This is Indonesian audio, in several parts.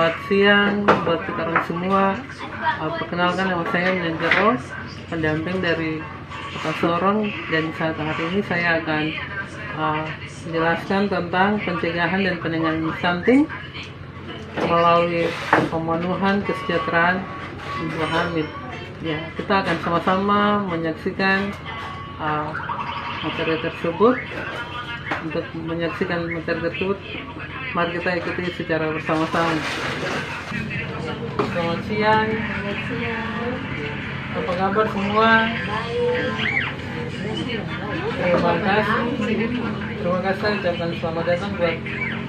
Selamat siang buat kita orang semua. Perkenalkan, nama saya Menjero, pendamping dari Kota Sorong, dan saat hari ini saya akan menjelaskan tentang pencegahan dan penanganan stunting melalui pemenuhan kesejahteraan ibu hamil. Ya, kita akan sama-sama menyaksikan materi tersebut. Untuk menyaksikan materi tersebut, mari kita ikuti secara bersama-sama. Selamat siang. Apa kabar semua? Terima kasih ucapkan selamat datang buat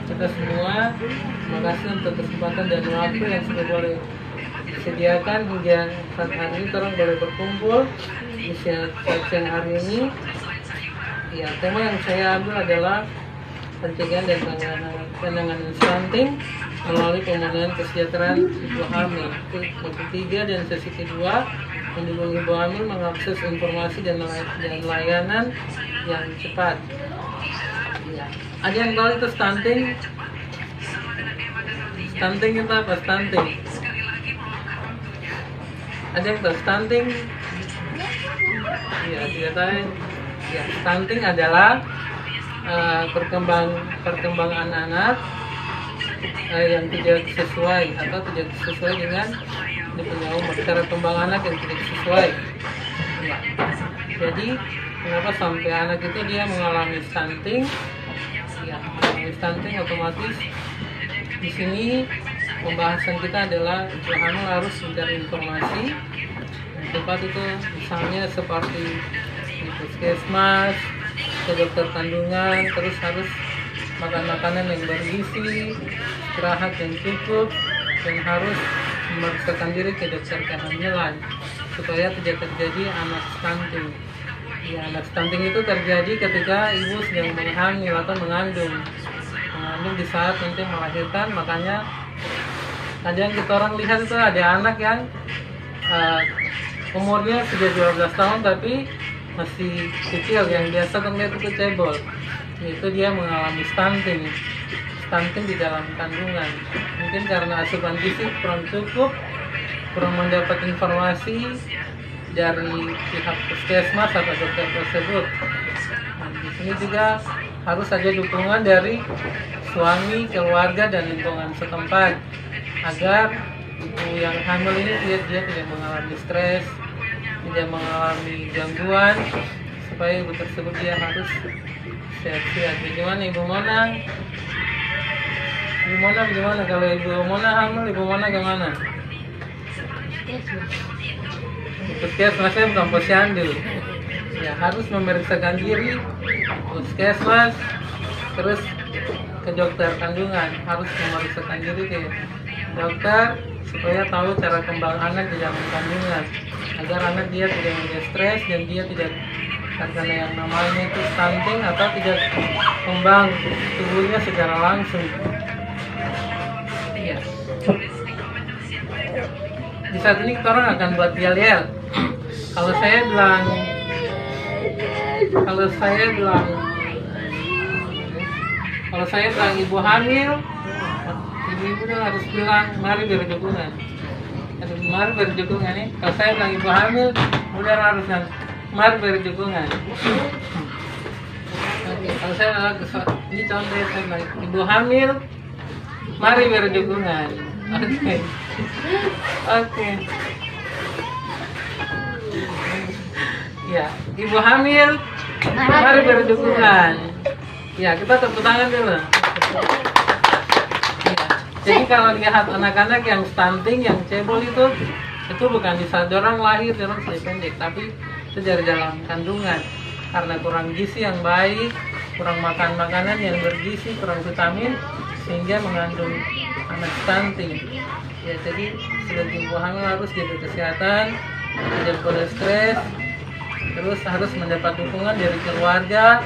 kita semua. Terima kasih untuk kesempatan dan waktu yang sudah boleh disediakan hingga saat hari ini orang boleh berkumpul di siang hari ini. Ya, tema yang saya ambil adalah pencegahan dan penanganan stunting melalui pemenuhan kesejahteraan ibu hamil. Yang ketiga dan sesi kedua, mendukung ibu hamil mengakses informasi dan layanan yang cepat. Ya. Ada yang tahu itu stunting? Stunting itu apa? Stunting. Ada yang tahu stunting? Ya, tidak tahu. Ya, stunting adalah perkembangan anak yang tidak sesuai atau tidak sesuai dengan punya umur, cara kembang anak yang tidak sesuai. Ya. Jadi kenapa sampai anak itu dia mengalami stunting? Ya, mengalami stunting otomatis di sini pembahasan kita adalah ibu hamil harus mencari informasi yang tepat, itu misalnya seperti di puskesmas, ke dokter kandungan, terus harus makan makanan yang bergizi, istirahat yang cukup, dan harus memeriksakan diri ke dokter kehamilan supaya tidak terjadi anak stunting. Ya, anak stunting itu terjadi ketika ibu sedang hamil atau mengandung di saat nanti melahirkan. Makanya ada yang kita orang lihat itu ada anak yang umurnya sudah 12 tahun tapi masih kecil, yang biasa terlihat itu cebol. Itu dia mengalami stunting di dalam kandungan. Mungkin karena asupan gizi kurang cukup, kurang mendapat informasi dari pihak puskesmas atau dokter tersebut. Nah, di sini juga harus ada dukungan dari suami, keluarga, dan lingkungan setempat agar ibu yang hamil ini dia tidak mengalami stres, tidak mengalami gangguan, supaya ibu tersebut dia harus sehat-sehat. Bagaimana Ibu Mona? Ibu Mona bagaimana? Kalau Ibu Mona hamil, Ibu Mona gimana? Puskesmasnya bukan posyandu. Ya, harus memeriksakan diri puskesmas, terus ke dokter kandungan, harus memeriksakan diri ke dokter supaya tahu cara kembang anak di dalam kandungan, agar anak dia tidak menjadi stres dan dia tidak terkena yang namanya itu stunting atau tidak kembang tubuhnya secara langsung. Iya. Di saat ini kita orang akan buat yel-yel. Kalau saya bilang ibu hamil, ibu harus bilang mari berdukungan. Mari berdukungan nih. Kalau saya bilang ibu hamil, udah harus mari berdukungan. Oke, kalau saya ini contohnya saya bilang ibu hamil, mari berdukungan. Oke. Ya, ibu hamil, mari berdukungan. Ya, kita tepuk tangan dulu. Jadi kalau lihat anak-anak yang stunting, yang cebol itu bukan di saat orang lahir, orang sudah pendek, tapi itu dari dalam kandungan. Karena kurang gizi yang baik, kurang makan makanan yang bergizi, kurang vitamin, sehingga mengandung anak stunting. Ya, jadi sebagai ibu hamil harus jaga kesehatan, tidak boleh stres, terus harus mendapat dukungan dari keluarga,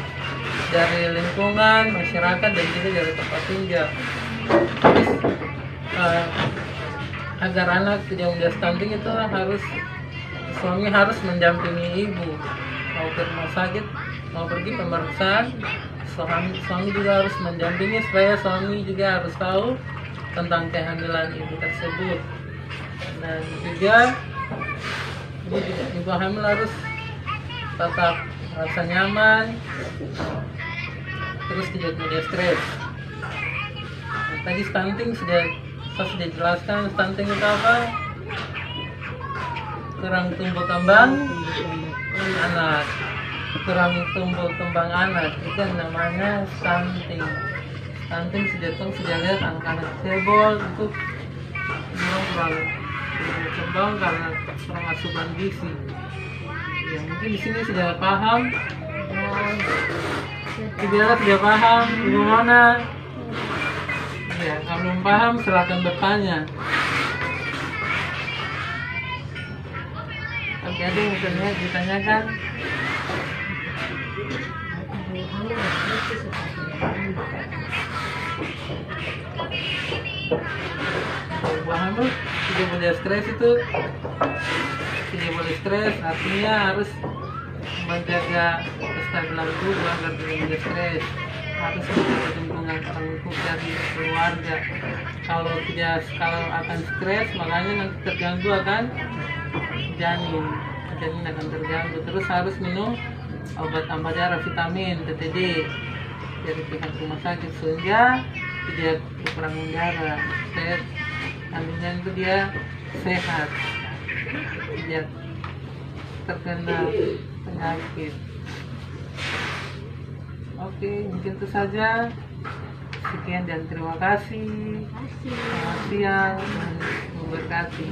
dari lingkungan, masyarakat, dan juga dari tempat tinggal. Agar anak tidak mudah stunting itu suami harus mendampingi ibu, mau ke rumah sakit, mau pergi pemeriksaan, suami juga harus mendampingi supaya suami juga harus tahu tentang kehamilan ibu tersebut. Dan juga ibu hamil harus tetap merasa nyaman, terus tidak mudah stres. Nah, tadi stunting saya sudah jelaskan. Stunting itu apa? Kurang tumbuh kembang anak, kurang tumbuh kembang anak, itu yang namanya stunting. Stunting sudah lihat anak-anak cebol itu kurang tumbuh kembang karena kurang asupan gizi. Ya, mungkin di sini sudah paham. Tidak sudah paham gimana? Ya, kalau belum paham silakan bertanya. Oke, ada yang misalnya ditanyakan. Paham tuh, tidak boleh stres itu. Tidak boleh stres, artinya harus menjaga kestabilan tubuh agar tidak mudah stres. Harus menjaga dukungan pendukung dari keluarga. Kalau akan stres, makanya nanti terganggu akan janin akan terganggu. Terus harus minum obat tambah darah vitamin PTD dari pihak rumah sakit sehingga tidak kekurangan darah. Kandungan itu dia sehat, tidak terkena penyakit. Oke, mungkin itu saja. Sekian dan terima kasih. Selamat siang dan memberkati.